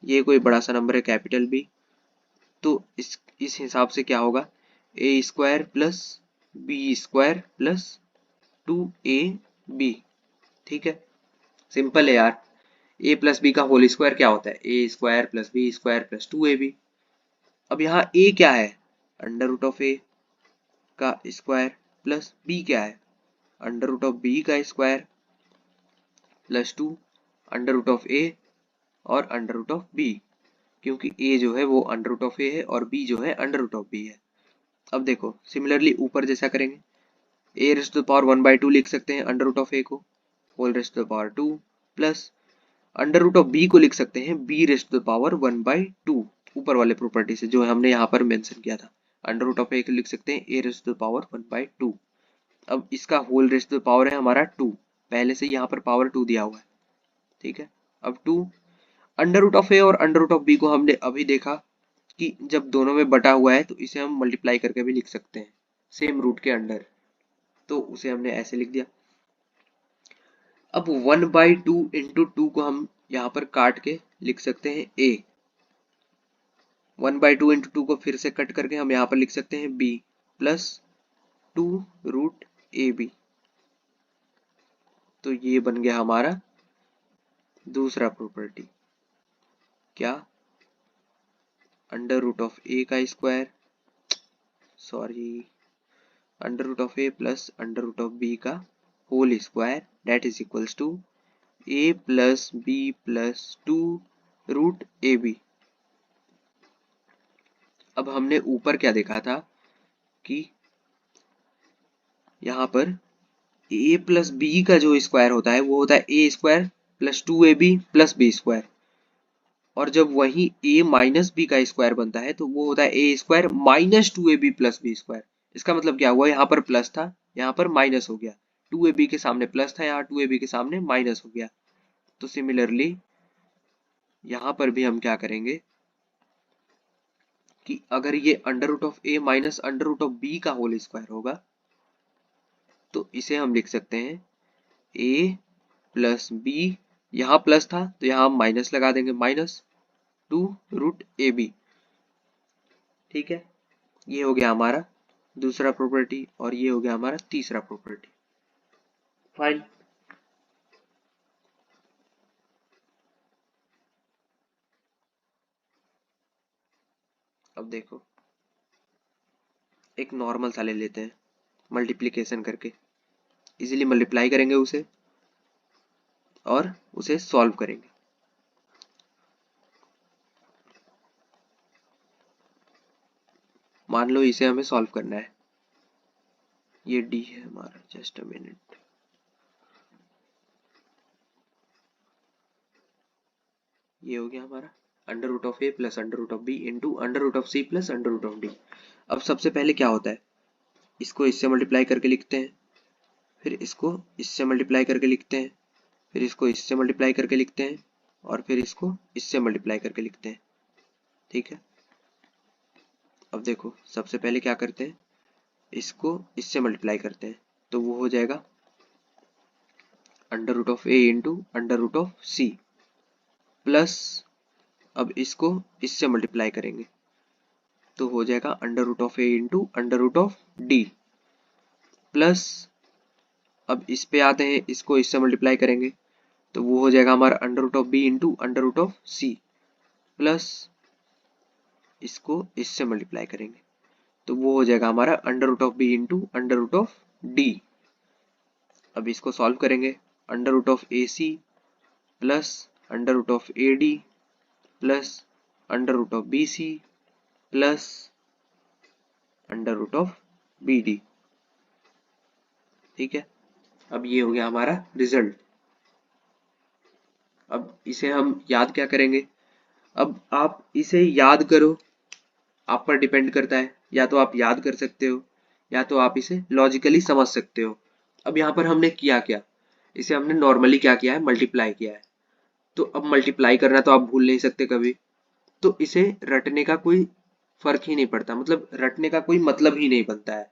ये कोई बड़ा सा नंबर है कैपिटल बी, तो इस हिसाब से क्या होगा a square plus b square plus 2ab। ठीक है, सिंपल है यार, ए प्लस बी का होल स्क्वायर क्या होता है a square plus b square plus 2ab। अब यहाँ ए क्या है अंडर रूट ऑफ ए का स्क्वायर प्लस बी क्या है अंडर रूट ऑफ बी का square plus 2 under root of a और अंडर रूट ऑफ बी, क्योंकि a जो है वो अंडर रूट ऑफ ए है और b जो है अंडर रूट ऑफ बी है। अब देखो सिमिलरली ऊपर जैसा करेंगे, a raised to the power 1/2 लिख सकते हैं अंडर रूट ऑफ a को whole raised to the power 2 plus under root of b को लिख सकते हैं b raised to the power 1/2, ऊपर वाले प्रॉपर्टी से जो हमने यहाँ पर मेंशन किया था। अंडर रूट ऑफ a को लिख सकते हैं a raised to the power 1/2। अब इसका whole raised to the power है हमारा 2, पहले से यहाँ पर पावर 2 दिया हुआ है। ठीक है, अब 2 अंडर रूट ऑफ ए और अंडर रूट ऑफ बी को हमने अभी देखा कि जब दोनों में बटा हुआ है तो इसे हम मल्टीप्लाई करके भी लिख सकते हैं सेम रूट के अंडर, तो उसे हमने ऐसे लिख दिया। अब 1/2 इंटू 2 को हम यहाँ पर काट के लिख सकते हैं a, 1/2 इंटू 2 को फिर से कट करके हम यहाँ पर लिख सकते हैं b plus 2 root a b. तो ये बन गया हमारा दूसरा प्रॉपर्टी, क्या अंडर रूट ऑफ ए का square, sorry under root of a plus under root of b का whole square that is equals to a plus b plus 2 root a b. अब हमने ऊपर क्या देखा था कि यहाँ पर ए प्लस बी का जो स्क्वायर होता है वो होता है a square plus 2ab plus b square, और जब वही a माइनस बी का स्क्वायर बनता है तो वो होता है a square minus 2ab plus b square. इसका मतलब क्या हुआ, यहाँ पर प्लस था यहाँ पर माइनस हो गया, 2ab के सामने प्लस था यहाँ 2ab के सामने माइनस हो गया। तो सिमिलरली यहाँ पर भी हम क्या करेंगे कि अगर ये under root of a minus under root of b का होल स्क्वायर होगा तो इसे हम लिख सकते हैं a प्लस बी, यहाँ प्लस था तो यहाँ हम माइनस लगा देंगे, माइनस 2 रूट ए बी। ठीक है, ये हो गया हमारा दूसरा प्रॉपर्टी और ये हो गया हमारा तीसरा प्रॉपर्टी। फाइन। अब देखो एक नॉर्मल सा ले लेते हैं, मल्टीप्लिकेशन करके इजीली मल्टीप्लाई करेंगे उसे और उसे सॉल्व करेंगे। मान लो इसे हमें सॉल्व करना है, ये डी है हमारा, जस्ट अ मिनट। ये हो गया हमारा under root of a plus under root of b into under root of c plus under root of d. अब सबसे पहले क्या होता है, इसको इससे मल्टीप्लाई करके लिखते हैं, फिर इसको इससे मल्टीप्लाई करके लिखते हैं, फिर इसको इससे मल्टीप्लाई करके लिखते हैं और फिर इसको इससे मल्टीप्लाई करके लिखते हैं। ठीक है, अब देखो सबसे पहले क्या करते हैं, इसको इससे मल्टीप्लाई करते हैं तो वो हो जाएगा under root of a into under root of c plus, अब इसको इससे मल्टीप्लाई करेंगे तो हो जाएगा under root of a into under root of d plus, अब इस पे आते हैं, इसको इससे मल्टीप्लाई करेंगे तो वो हो जाएगा हमारा under root of b into under root of c plus, इसको इससे मल्टीप्लाई करेंगे तो वो हो जाएगा हमारा under root of b into under root of d. अब इसको सॉल्व करेंगे, under root of a c plus under root of a d plus under root of b c plus under root of b d. ठीक है, अब ये हो गया हमारा रिजल्ट। अब इसे हम याद क्या करेंगे, अब आप इसे याद करो, आप पर डिपेंड करता है, या तो आप याद कर सकते हो या तो आप इसे लॉजिकली समझ सकते हो। अब यहाँ पर हमने किया क्या, इसे हमने नॉर्मली क्या किया है, मल्टीप्लाई किया है। तो अब मल्टीप्लाई करना तो आप भूल नहीं सकते कभी, तो इसे रटने का कोई फर्क ही नहीं पड़ता, मतलब रटने का कोई मतलब ही नहीं बनता है।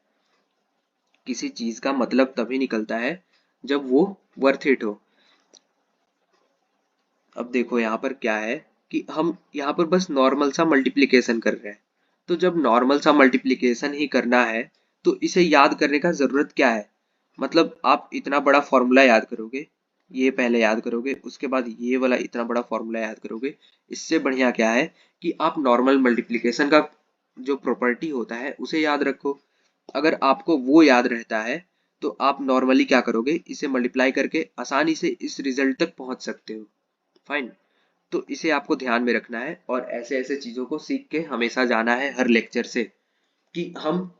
किसी चीज का मतलब तभी निकलता है जब वो वर्थ इट हो। अब देखो यहाँ पर क्या है कि हम यहाँ पर बस नॉर्मल सा मल्टीप्लिकेशन कर रहे हैं, तो जब नॉर्मल सा मल्टीप्लिकेशन ही करना है तो इसे याद करने का जरूरत क्या है, मतलब आप इतना बड़ा फॉर्मूला याद करोगे, ये पहले याद करोगे, उसके बाद ये वाला इतना बड़ा फॉर्मूला याद करोगे। इससे बढ़िया क्या है कि आप नॉर्मल मल्टीप्लिकेशन का जो प्रॉपर्टी होता है उसे याद रखो। अगर आपको वो याद रहता है तो आप नॉर्मली क्या करोगे, इसे मल्टीप्लाई करके आसानी से इस रिजल्ट तक पहुंच सकते हो। फाइन, तो इसे आपको ध्यान में रखना है और ऐसे ऐसे चीजों को सीख के हमेशा जाना है हर लेक्चर से, कि हम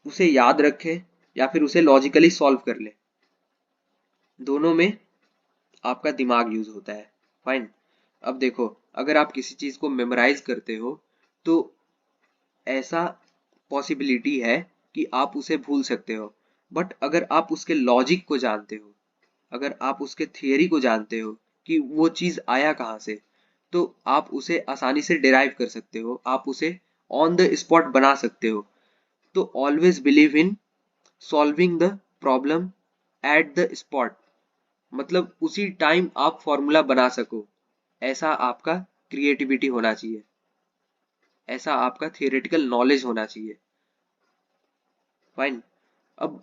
उसे याद रखें या फिर उसे लॉजिकली सॉल्व कर लें, दोनों में आपका दिमाग यूज होता है। फाइन, अब देखो अगर आप किसी चीज को मेमोराइज करते हो तो ऐसा पॉसिबिलिटी है कि आप उसे भूल सकते हो, बट अगर आप उसके लॉजिक को जानते हो, अगर आप उसके थियरी को जानते हो कि वो चीज आया कहाँ से, तो आप उसे आसानी से डिराइव कर सकते हो, आप उसे ऑन द स्पॉट बना सकते हो। तो always believe in solving the problem at the spot, मतलब उसी टाइम आप फॉर्मूला बना सको, ऐसा आपका क्रिएटिविटी होना चाहिए, ऐसा आपका थियोरेटिकल नॉलेज होना चाहिए। फाइन, अब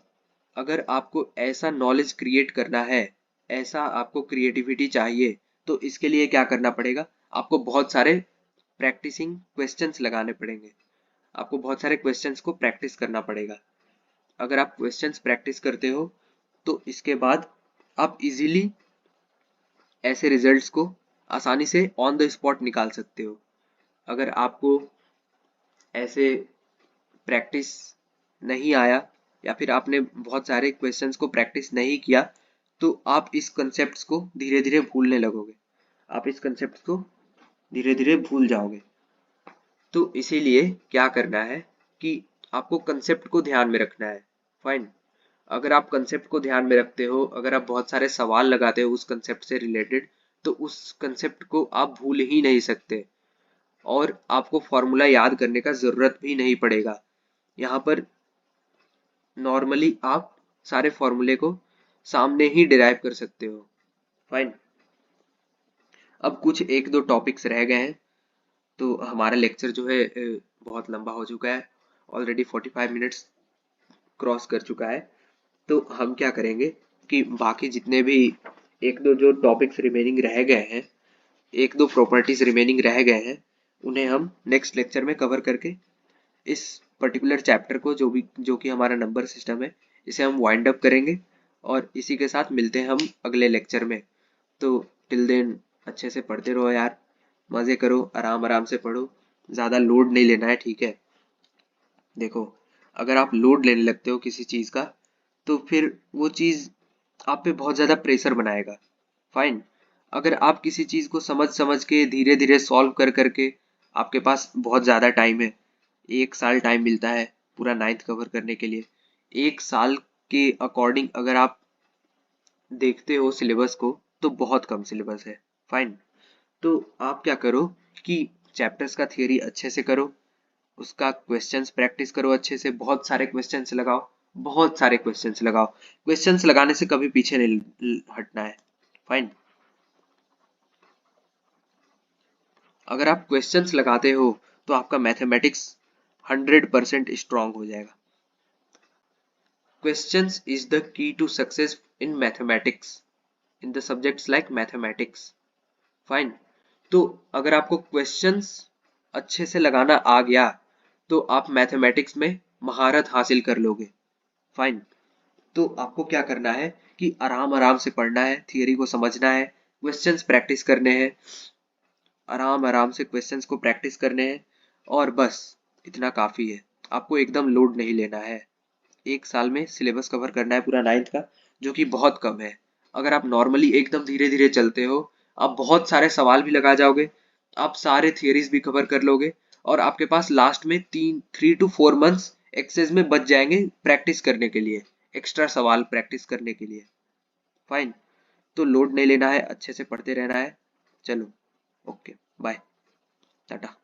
अगर आपको ऐसा नॉलेज क्रिएट करना है, ऐसा आपको क्रिएटिविटी चाहिए, तो इसके लिए क्या करना पड़ेगा, आपको बहुत सारे प्रैक्टिसिंग क्वेश्चंस लगाने पड़ेंगे, आपको बहुत सारे क्वेश्चंस को प्रैक्टिस करना पड़ेगा। अगर आप क्वेश्चंस प्रैक्टिस करते हो तो इसके बाद आप इजीली ऐसे रिजल्ट्स को आसानी से ऑन द स्पॉट निकाल सकते हो। अगर आपको ऐसे प्रैक्टिस नहीं आया या फिर आपने बहुत सारे क्वेश्चंस को प्रैक्टिस नहीं किया, तो आप इस कंसेप्ट को धीरे धीरे भूलने लगोगे, आप इस कंसेप्ट को धीरे धीरे भूल जाओगे। तो इसीलिए क्या करना है कि आपको कंसेप्ट को ध्यान में रखना है। फाइन। अगर आप कंसेप्ट को ध्यान में रखते हो, अगर आप बहुत सारे सवाल लगाते हो उस कंसेप्ट से रिलेटेड, तो उस कंसेप्ट को आप भूल ही नहीं सकते और आपको फॉर्मूला याद करने का जरूरत भी नहीं पड़ेगा। यहाँ पर नॉर्मली आप सारे फॉर्मूले को सामने ही डिराइव कर सकते हो। फाइन। अब कुछ एक दो टॉपिक्स रह गए हैं, तो हमारा लेक्चर जो है बहुत लंबा हो चुका है, ऑलरेडी 45 मिनट्स क्रॉस कर चुका है। तो हम क्या करेंगे कि बाकी जितने भी एक दो जो टॉपिक्स रिमेनिंग रह गए हैं, एक दो प्रॉपर्टीज रिमेनिंग रह गए हैं, उन्हें हम नेक्स्ट लेक्चर में कवर करके इस पर्टिकुलर चैप्टर को जो कि हमारा नंबर सिस्टम है, इसे हम वाइंड अप करेंगे और इसी के साथ मिलते हैं हम अगले लेक्चर में। तो टिल देन अच्छे से पढ़ते रहो यार, मजे करो, आराम आराम से पढ़ो, ज्यादा लोड नहीं लेना है, ठीक है। देखो, अगर आप लोड लेने लगते हो किसी चीज का, तो फिर वो चीज आप पे बहुत ज्यादा प्रेशर बनाएगा। फाइन। अगर आप किसी चीज को समझ समझ के धीरे धीरे सॉल्व कर करके, आपके पास बहुत ज्यादा टाइम है, 1 साल टाइम मिलता है पूरा 9th कवर करने के लिए। 1 साल के अकॉर्डिंग अगर आप देखते हो सिलेबस को, तो बहुत कम सिलेबस है। फाइन। तो आप क्या करो कि चैप्टर्स का थियरी अच्छे से करो, उसका क्वेश्चंस प्रैक्टिस करो अच्छे से, बहुत सारे क्वेश्चंस लगाओ, बहुत सारे क्वेश्चंस लगाओ। क्वेश्चंस लगाने से कभी पीछे नहीं हटना है। फाइन। अगर आप क्वेश्चंस लगाते हो तो आपका मैथमेटिक्स 100% स्ट्रांग हो जाएगा। Questions is the key to success in mathematics, in the subjects like mathematics. Fine. तो अगर आपको क्वेश्चंस अच्छे से लगाना आ गया, तो आप मैथमेटिक्स में महारत हासिल कर लोगे। फाइन। तो आपको क्या करना है कि आराम आराम से पढ़ना है, थियरी को समझना है, क्वेश्चंस प्रैक्टिस करने हैं, आराम आराम से क्वेश्चंस को प्रैक्टिस करने हैं, और बस इतना काफी है। आपको एकदम लोड नहीं लेना है। 1 साल में सिलेबस कवर करना है पूरा 9th का, जो कि बहुत कम है। अगर आप नॉर्मली एकदम धीरे धीरे चलते हो, आप बहुत सारे सवाल भी लगा जाओगे, आप सारे थियरीज भी कवर कर लोगे, और आपके पास लास्ट में 3 to 4 मंथ्स एक्सेस में बच जाएंगे प्रैक्टिस करने के लिए, एक्स्ट्रा सवाल प्रैक्टिस करने के लिए। फाइन। तो लोड नहीं लेना है, अच्छे से पढ़ते रहना है। चलो, ओके, बाय, टाटा।